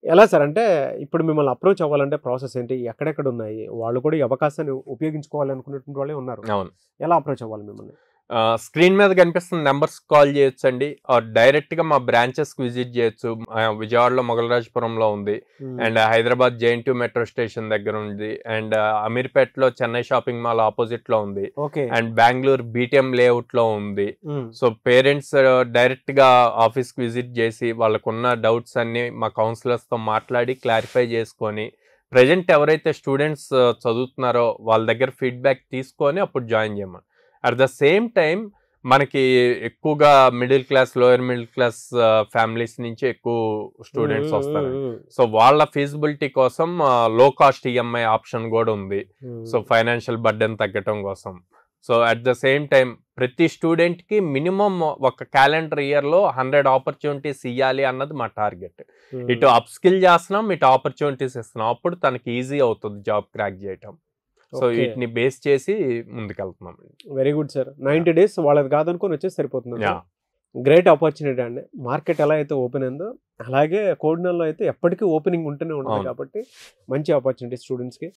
ఎలా సార్ అంటే ఇప్పుడు మిమ్మల్ని అప్రోచ్ అవ్వాలంటే ప్రాసెస్ ఏంటి? ఎక్కడెక్కడ ఉన్నాయి? వాళ్ళు కూడా ఈ అవకాశాన్ని ఉపయోగించుకోవాలనుకునేటువంటి వాళ్ళే ఉన్నారు. అవును. ఎలా అప్రోచ్ అవ్వాలి మిమ్మల్ని? స్క్రీన్ మీద కనిపిస్తున్న నెంబర్స్ కాల్ చేయొచ్చండి. డైరెక్ట్‌గా మా బ్రాంచెస్‌కి విజిట్ చేయొచ్చు. విజయవాడలో మొగలరాజపురంలో ఉంది. And Hyderabad JNTU metro station దగ్గర ఉంది. అండ్ అమీర్పేటలో చెన్నై షాపింగ్ మాల్ ఆపోజిట్‌లో ఉంది. ఓకే. అండ్ బెంగుళూరు బీటీఎం లేఅవుట్‌లో ఉంది. సో పేరెంట్స్ డైరెక్ట్‌గా ఆఫీస్‌కి విజిట్ చేసి వాళ్ళకున్న డౌట్స్ అన్నీ మా కౌన్సిలర్స్‌తో మాట్లాడి క్లారిఫై చేసుకొని ప్రెజెంట్ ఎవరైతే స్టూడెంట్స్ చదువుతున్నారో వాళ్ళ దగ్గర ఫీడ్‌బ్యాక్ తీసుకొని అప్పుడు జాయిన్ చేయమని. అట్ ద సేమ్ టైం మనకి ఎక్కువగా middle class, lower middle class families నుంచి ఎక్కువ స్టూడెంట్స్ వస్తారు. సో వాళ్ళ ఫీజిబిలిటీ కోసం లో కాస్ట్ ఈఎంఐ ఆప్షన్ కూడా ఉంది. సో ఫైనాన్షియల్ బర్డెన్ తగ్గటం కోసం. So at the same time ప్రతి స్టూడెంట్కి మినిమం ఒక క్యాలెండర్ ఇయర్లో 100 ఆపర్చునిటీస్ ఇవ్వాలి అన్నది మా టార్గెట్. ఇటు అప్ స్కిల్ చేస్తున్నాం, ఇటు ఆపర్చునిటీస్ ఇస్తున్నాం. అప్పుడు తనకి ఈజీ అవుతుంది జాబ్ క్రాక్ చేయటం. సో వీటిని బేస్ చేసి ముందుకెళ్తున్నాం. Very good sir. 90 days వాళ్ళది కాదనుకొని వచ్చేసి సరిపోతుంది. గ్రేట్ ఆపర్చునిటీ అండి. మార్కెట్ ఎలా అయితే ఓపెన్ అయిందో అలాగే కోడినల్లో అయితే ఎప్పటికీ ఓపెనింగ్ ఉంటూనే ఉంటుంది కాబట్టి మంచి ఆపర్చునిటీ స్టూడెంట్స్కి.